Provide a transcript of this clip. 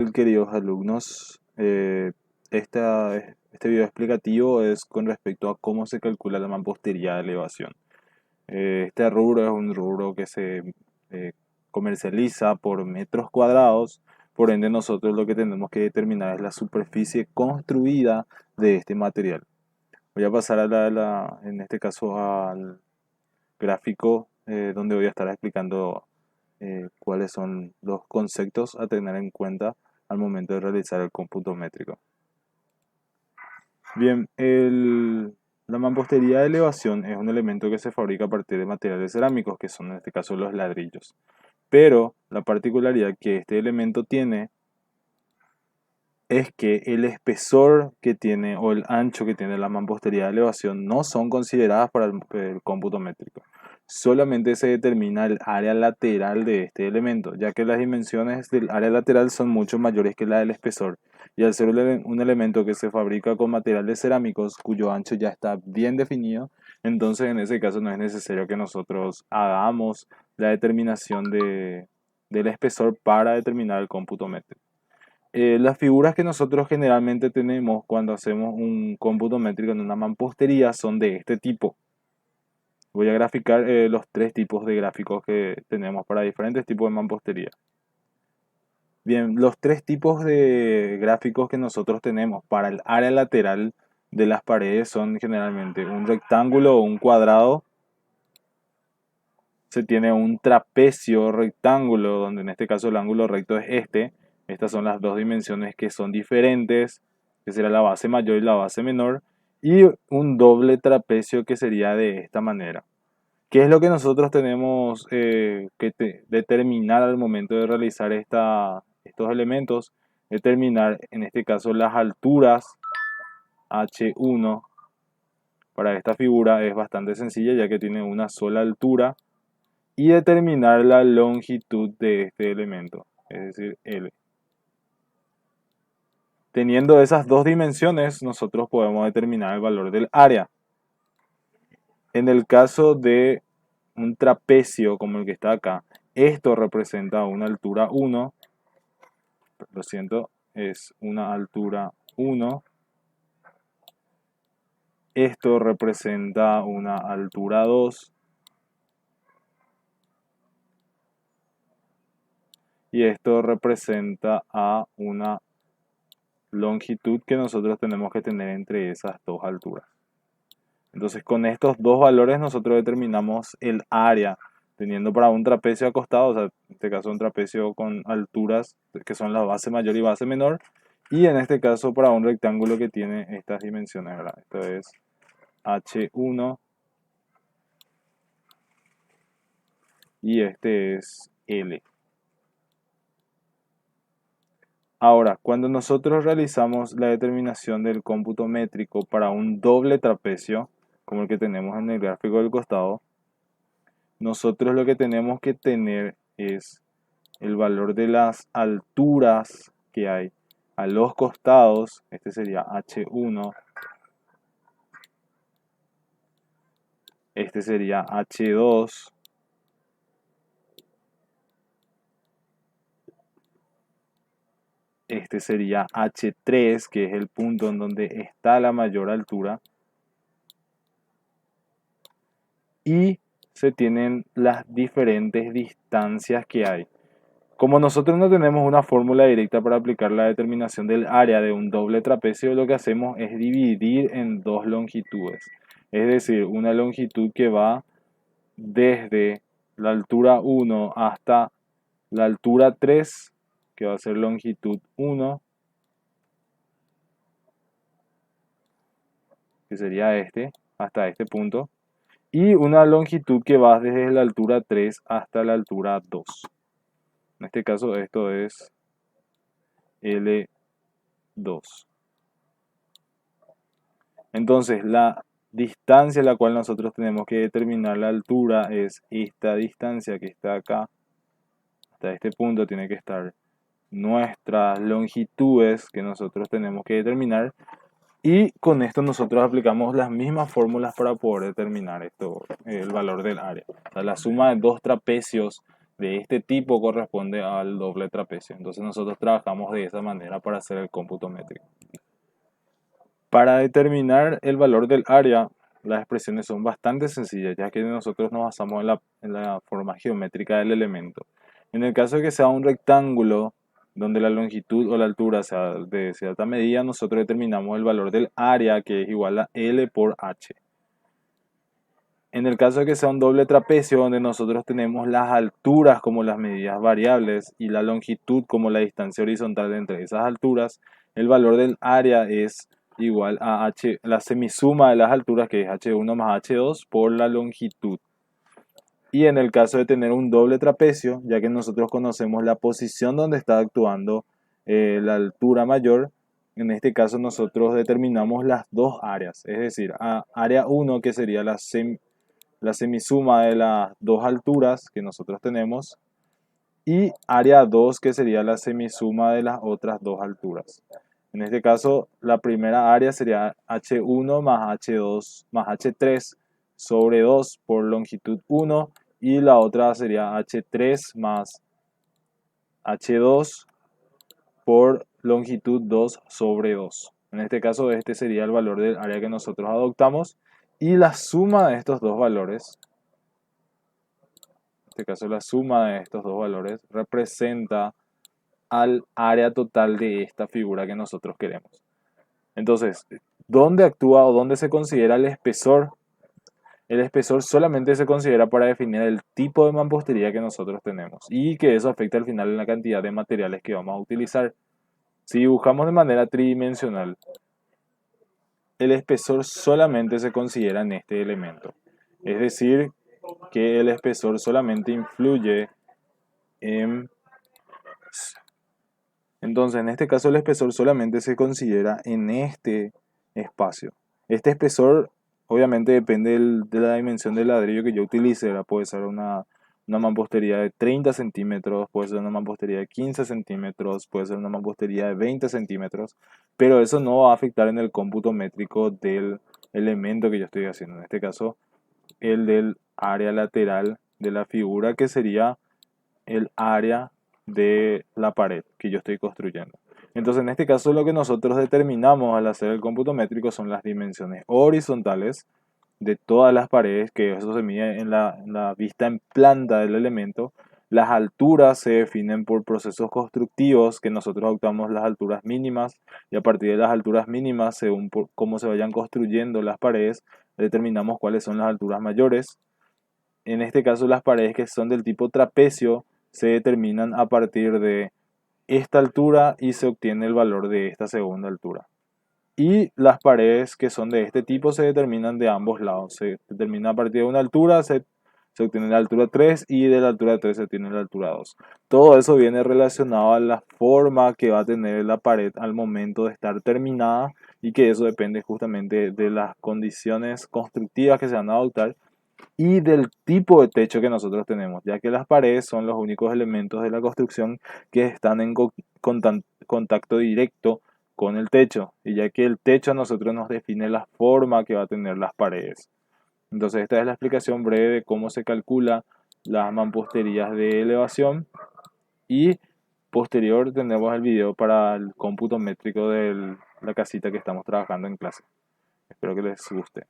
Queridos alumnos, este video explicativo es con respecto a cómo se calcula la mampostería de elevación. Este rubro es un rubro que se comercializa por metros cuadrados, por ende nosotros lo que tenemos que determinar es la superficie construida de este material. Voy a pasar en este caso al gráfico donde voy a estar explicando cuáles son los conceptos a tener en cuenta al momento de realizar el cómputo métrico. Bien, la mampostería de elevación es un elemento que se fabrica a partir de materiales cerámicos, que son en este caso los ladrillos. Pero la particularidad que este elemento tiene es que el espesor que tiene o el ancho que tiene la mampostería de elevación no son consideradas para el cómputo métrico. Solamente se determina el área lateral de este elemento, ya que las dimensiones del área lateral son mucho mayores que la del espesor. Y al ser un elemento que se fabrica con materiales cerámicos cuyo ancho ya está bien definido, entonces en ese caso no es necesario que nosotros hagamos la determinación del espesor para determinar el cómputo métrico. Las figuras que nosotros generalmente tenemos cuando hacemos un cómputo métrico en una mampostería son de este tipo. Voy a graficar los tres tipos de gráficos que tenemos para diferentes tipos de mampostería. Bien, los tres tipos de gráficos que nosotros tenemos para el área lateral de las paredes son generalmente un rectángulo o un cuadrado. Se tiene un trapecio rectángulo, donde en este caso el ángulo recto es este. Estas son las dos dimensiones que son diferentes, que será la base mayor y la base menor. Y un doble trapecio que sería de esta manera. ¿Qué es lo que nosotros tenemos que determinar al momento de realizar estos elementos? Determinar en este caso las alturas H1 para esta figura es bastante sencilla ya que tiene una sola altura y determinar la longitud de este elemento, es decir, L. Teniendo esas dos dimensiones, nosotros podemos determinar el valor del área. En el caso de un trapecio como el que está acá, esto representa una altura 1, lo siento, es una altura 1. Esto representa una altura 2. Y esto representa a una longitud que nosotros tenemos que tener entre esas dos alturas. Entonces con estos dos valores nosotros determinamos el área, teniendo para un trapecio acostado, o sea, en este caso un trapecio con alturas que son la base mayor y base menor, y en este caso para un rectángulo que tiene estas dimensiones, ¿verdad? Esto es H1 y este es L. Ahora, cuando nosotros realizamos la determinación del cómputo métrico para un doble trapecio, como el que tenemos en el gráfico del costado, nosotros lo que tenemos que tener es el valor de las alturas que hay a los costados. Este sería H1, este sería H2, este sería H3, que es el punto en donde está la mayor altura, y se tienen las diferentes distancias que hay. Como nosotros no tenemos una fórmula directa para aplicar la determinación del área de un doble trapecio, lo que hacemos es dividir en dos longitudes. Es decir, una longitud que va desde la altura 1 hasta la altura 3, que va a ser longitud 1, que sería este, hasta este punto. Y una longitud que va desde la altura 3 hasta la altura 2. En este caso esto es L2. Entonces la distancia a la cual nosotros tenemos que determinar la altura es esta distancia que está acá. Hasta este punto tiene que estar nuestras longitudes que nosotros tenemos que determinar. Y con esto nosotros aplicamos las mismas fórmulas para poder determinar esto, el valor del área. O sea, la suma de dos trapecios de este tipo corresponde al doble trapecio. Entonces nosotros trabajamos de esa manera para hacer el cómputo métrico. Para determinar el valor del área, las expresiones son bastante sencillas, ya que nosotros nos basamos en la forma geométrica del elemento. En el caso de que sea un rectángulo, donde la longitud o la altura sea de cierta medida, nosotros determinamos el valor del área, que es igual a L por H. En el caso de que sea un doble trapecio, donde nosotros tenemos las alturas como las medidas variables y la longitud como la distancia horizontal entre esas alturas, el valor del área es igual a H, la semisuma de las alturas, que es H1 más H2 por la longitud. Y en el caso de tener un doble trapecio, ya que nosotros conocemos la posición donde está actuando la altura mayor, en este caso nosotros determinamos las dos áreas, es decir, área 1, que sería la semisuma de las dos alturas que nosotros tenemos, y área 2, que sería la semisuma de las otras dos alturas. En este caso, la primera área sería H1 más H2 más H3 sobre 2 por longitud 1, y la otra sería H3 más H2 por longitud 2 sobre 2. En este caso, este sería el valor del área que nosotros adoptamos, y la suma de estos dos valores, en este caso la suma de estos dos valores, representa al área total de esta figura que nosotros queremos. Entonces, ¿dónde actúa o dónde se considera el espesor? El espesor solamente se considera para definir el tipo de mampostería que nosotros tenemos, y que eso afecta al final en la cantidad de materiales que vamos a utilizar. Si dibujamos de manera tridimensional, el espesor solamente se considera en este elemento. Es decir, que el espesor solamente influye en... Entonces, en este caso el espesor solamente se considera en este espacio. Este espesor obviamente depende de la dimensión del ladrillo que yo utilice, ¿verdad? Puede ser una mampostería de 30 centímetros, puede ser una mampostería de 15 centímetros, puede ser una mampostería de 20 centímetros, pero eso no va a afectar en el cómputo métrico del elemento que yo estoy haciendo. En este caso, el del área lateral de la figura, que sería el área de la pared que yo estoy construyendo. Entonces, en este caso, lo que nosotros determinamos al hacer el cómputo métrico son las dimensiones horizontales de todas las paredes, que eso se mide en la vista en planta del elemento. Las alturas se definen por procesos constructivos, que nosotros adoptamos las alturas mínimas, y a partir de las alturas mínimas, según cómo se vayan construyendo las paredes, determinamos cuáles son las alturas mayores. En este caso, las paredes que son del tipo trapecio se determinan a partir de esta altura y se obtiene el valor de esta segunda altura. Y las paredes que son de este tipo se determinan de ambos lados. Se determina a partir de una altura, se obtiene la altura 3, y de la altura 3 se obtiene la altura 2. Todo eso viene relacionado a la forma que va a tener la pared al momento de estar terminada, y que eso depende justamente de las condiciones constructivas que se van a adoptar y del tipo de techo que nosotros tenemos, ya que las paredes son los únicos elementos de la construcción que están en contacto directo con el techo, y ya que el techo a nosotros nos define la forma que va a tener las paredes. Entonces, esta es la explicación breve de cómo se calcula las mamposterías de elevación, y posterior tenemos el video para el cómputo métrico de la casita que estamos trabajando en clase. Espero que les guste.